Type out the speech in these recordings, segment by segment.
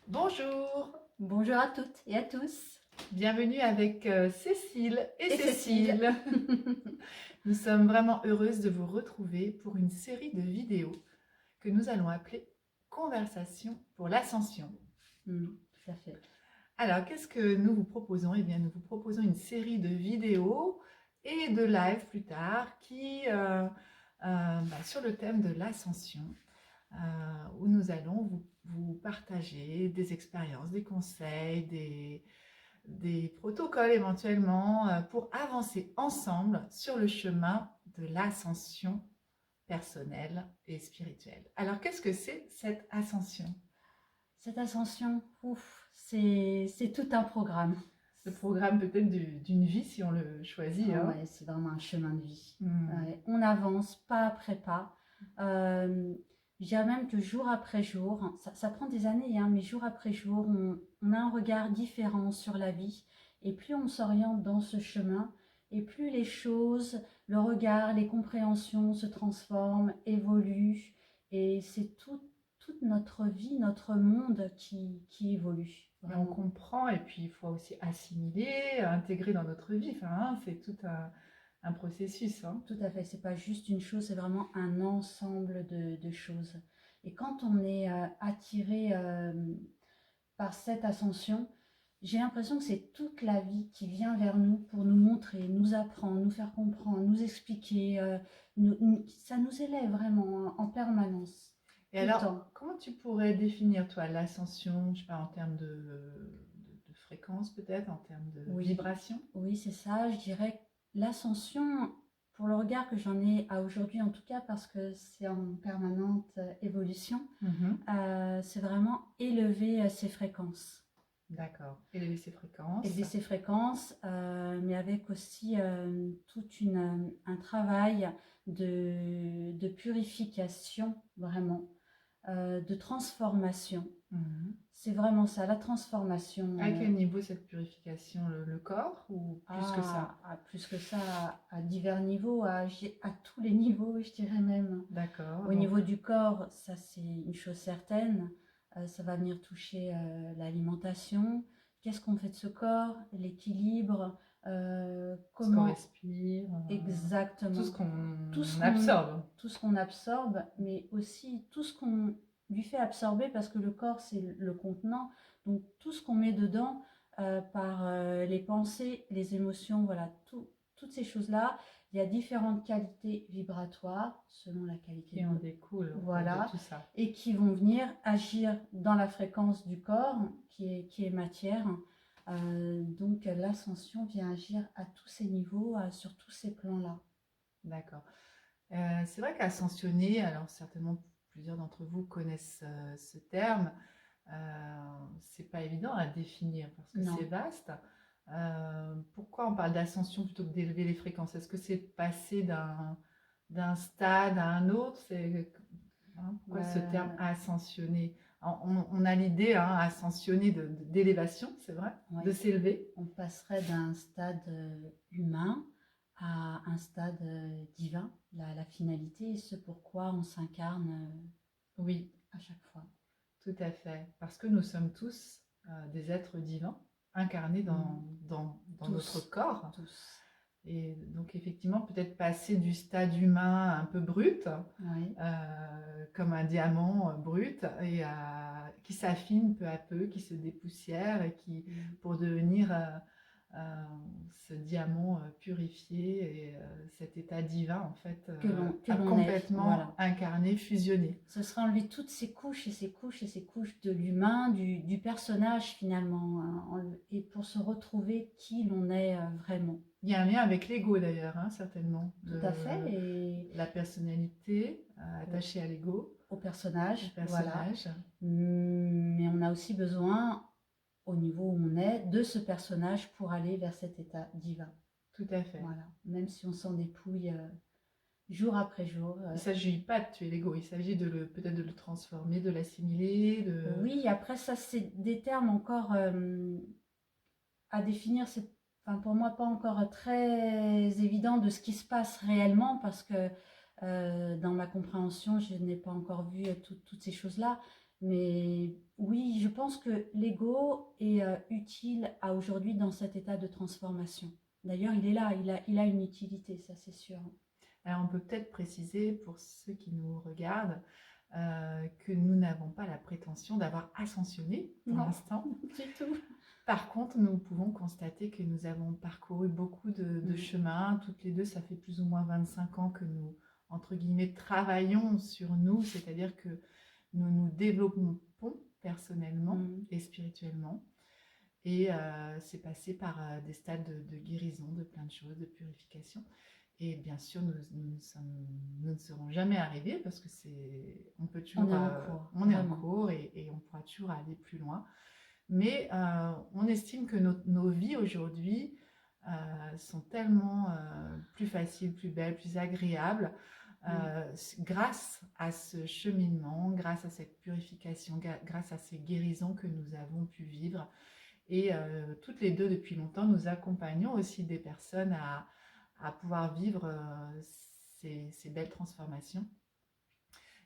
Bonjour, Bonjour à toutes et à tous. bienvenue avec Cécile et Et Cécile. Cécile. Nous sommes vraiment heureuses de vous retrouver pour une série de vidéos que nous allons appeler Conversation pour l'ascension. Tout à fait. Alors, qu'est-ce que nous vous proposons? Eh bien, nous vous proposons une série de vidéos et de lives plus tard sur le thème de l'ascension, où nous allons vous partager des expériences, des conseils, des protocoles éventuellement pour avancer ensemble sur le chemin de l'ascension personnelle et spirituelle. Alors, qu'est-ce que c'est cette ascension? Cette ascension, c'est tout un programme. Le programme peut-être d'une vie si on le choisit. Ah Hein. ouais, c'est vraiment un chemin de vie. Hmm. Ouais, on avance pas après pas. Je dirais même que jour après jour, ça prend des années, hein, mais jour après jour, on a un regard différent sur la vie. Et plus on s'oriente dans ce chemin, et plus les choses, le regard, les compréhensions se transforment, évoluent. Et c'est toute notre vie, notre monde qui évolue. Et on Vraiment. comprend et puis il faut aussi assimiler, intégrer dans notre vie. Enfin, hein, c'est tout un processus. Hein. Tout à fait, c'est pas juste une chose, c'est vraiment un ensemble de choses. Et quand on est attiré par cette ascension, j'ai l'impression que c'est toute la vie qui vient vers nous pour nous montrer, nous apprendre, nous faire comprendre, nous expliquer. Ça nous élève vraiment en permanence, Et tout le alors, temps. comment tu pourrais définir, toi, l'ascension, je sais pas, en termes de fréquence peut-être, en termes de Oui, vibration? oui, c'est ça. Je dirais que l'ascension, pour le regard que j'en ai à aujourd'hui, en tout cas, parce que c'est en permanente évolution, Mhm. c'est vraiment élever ses fréquences. D'accord. Élever ses fréquences. Élever ses fréquences, mais avec aussi un travail de purification, vraiment, de transformation. Mhm. C'est vraiment ça, la transformation. À quel niveau cette purification? Le corps ou plus que ça? Plus que ça, à divers niveaux, à tous les niveaux, je dirais même. D'accord. Au Donc, niveau du corps, ça c'est une chose certaine. Ça va venir toucher l'alimentation. Qu'est-ce qu'on fait de ce corps? L'équilibre. ce qu'on Comment respire, tout ce exactement. qu'on Tout ce qu'on absorbe. tout ce qu'on absorbe, mais aussi tout ce qu'on lui fait absorber, parce que le corps c'est le contenant. Donc tout ce qu'on met dedans par les pensées, les émotions, voilà, toutes ces choses-là. Il y a différentes qualités vibratoires selon la qualité Qui en de, découle en fait, de voilà, tout ça. et qui vont venir agir dans la fréquence du corps qui est matière. Donc l'ascension vient agir à tous ces niveaux, sur tous ces plans-là. D'accord. C'est vrai qu'ascensionner, alors certainement plusieurs d'entre vous connaissent ce terme, c'est pas évident à définir parce que c'est Non. vaste. Pourquoi on parle d'ascension plutôt que d'élever les fréquences? Est-ce que c'est passer d'un stade à un autre? Pourquoi ce terme Euh, ascensionner? On a l'idée, hein, ascensionner d'élévation, c'est vrai, de ouais. s'élever. On passerait d'un stade humain à un stade divin, la finalité, et ce pourquoi on s'incarne Oui, à chaque fois. tout à fait. Parce que nous sommes tous des êtres divins incarnés Mm. dans notre Tous, corps. tous. Et donc effectivement, peut-être passer du stade humain un peu brut, Oui. comme un diamant brut, qui s'affine peu à peu, qui se dépoussière et qui, Mm. pour devenir euh, ce diamant purifié et cet état divin en fait, Que a l'on est, complètement voilà. incarné, fusionné. Ce sera enlever toutes ces couches et ces couches et ces couches de l'humain, du personnage finalement, hein, et pour se retrouver qui l'on est vraiment. Il y a un lien avec l'ego d'ailleurs, hein, certainement, Tout à fait, et la personnalité attachée à l'ego, au au personnage, voilà. personnage. Mais on a aussi besoin, au niveau où on est, de ce personnage pour aller vers cet état divin. Tout à fait. Voilà. Même si on s'en dépouille jour après jour. Il ne s'agit pas de tuer l'ego, il s'agit peut-être de le transformer, de l'assimiler, Oui, après ça, c'est des termes encore à définir. C'est, enfin, pour moi, pas encore très évident de ce qui se passe réellement, parce que dans ma compréhension, je n'ai pas encore vu toutes ces choses-là. Mais oui, je pense pense que l'ego est utile à aujourd'hui dans cet état de transformation. D'ailleurs, il est là, il a une utilité, ça c'est sûr. Alors, on peut peut-être préciser pour ceux qui nous regardent que nous n'avons pas la prétention d'avoir ascensionné pour Non, l'instant. du tout. Par contre, nous pouvons constater que nous avons parcouru beaucoup de chemins. Toutes les deux, ça fait plus ou moins 25 ans que nous, entre guillemets, travaillons sur nous, c'est-à-dire que nous nous développons personnellement et spirituellement. Et c'est passé par des stades de guérison, de plein de choses, de purification. Et bien sûr, nous ne serons jamais arrivés parce que on peut toujours, on est en cours et on pourra toujours aller plus loin. Mais on estime que nos vies aujourd'hui sont tellement plus faciles, plus belles, plus agréables grâce à ce cheminement, grâce à cette purification, grâce à ces guérisons que nous avons pu vivre. Et toutes les deux, depuis longtemps, nous accompagnons aussi des personnes à pouvoir vivre ces belles transformations.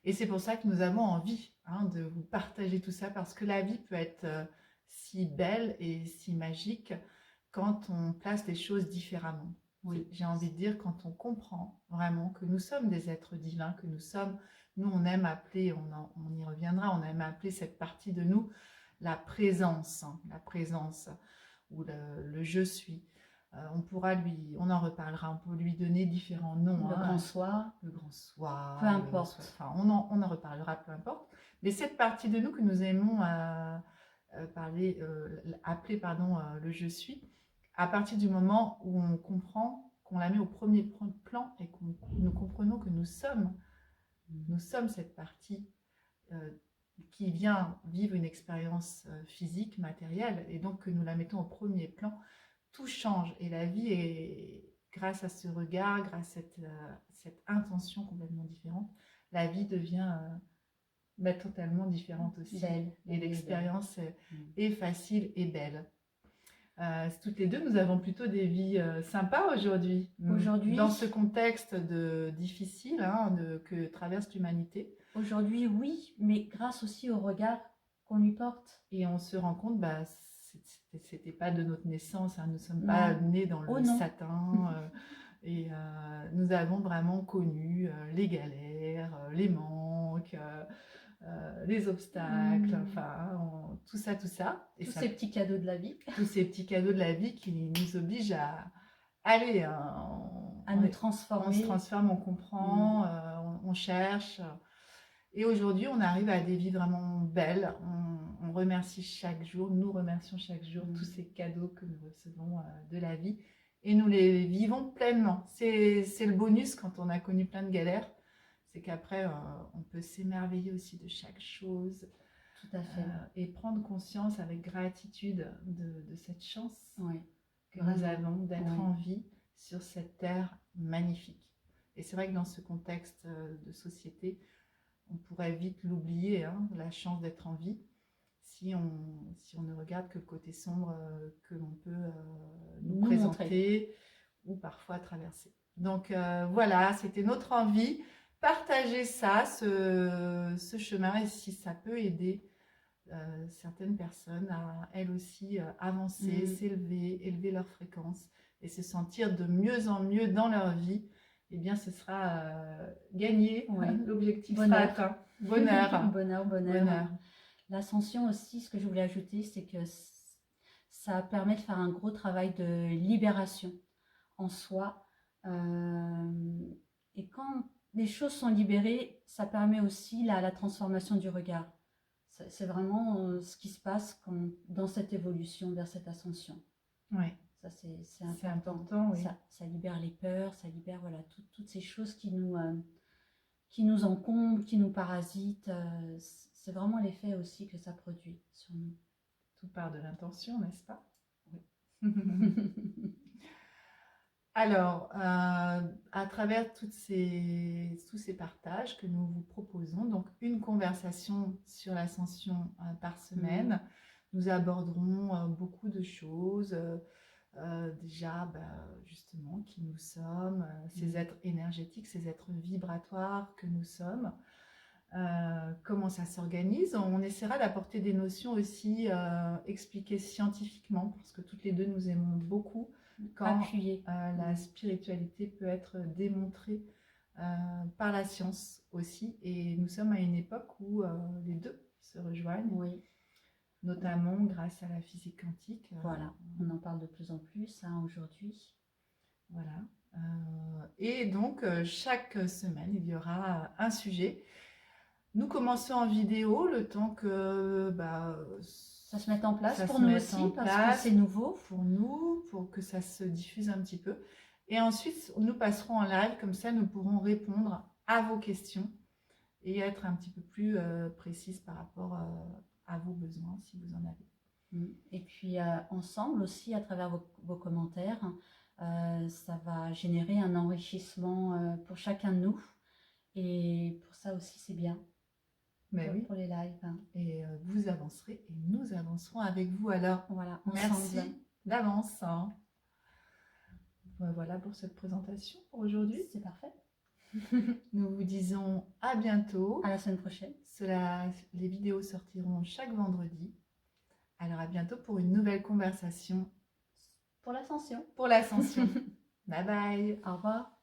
Et c'est pour ça que nous avons envie de vous partager tout ça, parce que la vie peut être si belle et si magique quand on place les choses différemment. Oui. J'ai envie de dire, quand on comprend vraiment que nous sommes des êtres divins, que nous on aime appeler, on y reviendra, on aime appeler cette partie de nous la présence ou le je suis. On en reparlera, on peut lui donner différents noms. Le grand soi. Le grand soi. Peu importe. Enfin, on en reparlera, peu importe. Mais cette partie de nous que nous aimons appeler le je suis, à partir du moment où on comprend, qu'on la met au premier plan et nous comprenons que nous sommes cette partie qui vient vivre une expérience physique, matérielle, et donc que nous la mettons au premier plan, tout change. Et la vie est, grâce à ce regard, grâce à cette intention complètement différente, la vie devient totalement différente aussi. Belle. Et l'expérience est facile et belle. Toutes les deux, nous avons plutôt des vies sympas aujourd'hui. Dans ce contexte difficile que traverse l'humanité. Aujourd'hui, oui, mais grâce aussi au regard qu'on lui porte. Et on se rend compte, c'était pas de notre naissance, nous ne sommes pas nés dans le satin. Et nous avons vraiment connu les galères, les manques, les obstacles, tout ça. Et tous ces petits cadeaux de la vie. Tous ces petits cadeaux de la vie qui nous obligent à aller. À nous transformer. On se transforme, on comprend, on cherche. Et aujourd'hui, on arrive à des vies vraiment belles. On remercie chaque jour, nous remercions chaque jour tous ces cadeaux que nous recevons de la vie. Et nous les vivons pleinement. C'est le bonus quand on a connu plein de galères. C'est qu'après, on peut s'émerveiller aussi de chaque chose. Tout à fait. Et prendre conscience avec gratitude de cette chance que nous avons d'être en vie sur cette terre magnifique. Et c'est vrai que dans ce contexte de société, on pourrait vite l'oublier, la chance d'être en vie, si on ne regarde que le côté sombre que l'on peut nous présenter ou parfois traverser. Donc voilà, c'était notre envie. Partager ça, ce chemin, et si ça peut aider certaines personnes à elles aussi avancer, s'élever, élever leur fréquence et se sentir de mieux en mieux dans leur vie, eh bien ce sera gagné, l'objectif sera atteint. Bonheur. Bonheur. L'ascension aussi, ce que je voulais ajouter, c'est que ça permet de faire un gros travail de libération en soi. Et quand les choses sont libérées, ça permet aussi la transformation du regard. C'est vraiment ce qui se passe dans cette évolution vers cette ascension. Oui. Ça, c'est important. Oui. Ça libère les peurs, ça libère toutes ces choses qui nous encombrent, qui nous parasitent. C'est vraiment l'effet aussi que ça produit sur nous. Tout part de l'intention, n'est-ce pas? Oui. Alors, à travers tous ces partages que nous vous proposons, donc une conversation sur l'ascension par semaine, nous aborderons beaucoup de choses. Déjà, justement, qui nous sommes, ces êtres énergétiques, ces êtres vibratoires que nous sommes. comment ça s'organise. On essaiera d'apporter des notions aussi expliquées scientifiquement, parce que toutes les deux nous aimons beaucoup quand Appuyer. la spiritualité peut être démontrée par la science aussi. Et nous sommes à une époque où les deux se rejoignent, Oui, notamment grâce à la physique quantique. voilà, on en parle de plus en plus hein, aujourd'hui. Voilà. Et donc, chaque semaine, il y aura un sujet. Nous commençons en vidéo le temps que Ça se met en place ça pour se nous mette en aussi, parce que place c'est nouveau. pour nous, pour que ça se diffuse un petit peu. Et ensuite, nous passerons en live, comme ça nous pourrons répondre à vos questions et être un petit peu plus précise par rapport à vos besoins, si vous en avez. Et puis ensemble aussi, à travers vos commentaires, ça va générer un enrichissement pour chacun de nous. Et pour ça aussi, c'est bien. Mais oui. Pour les lives. Et vous avancerez et nous avancerons avec vous. Alors, voilà, merci d'avance. Voilà pour cette présentation pour aujourd'hui. C'est parfait. Nous vous disons à bientôt. À la semaine prochaine. Les vidéos sortiront chaque vendredi. Alors à bientôt pour une nouvelle conversation. Pour l'ascension. Pour l'ascension. Bye bye. Au revoir.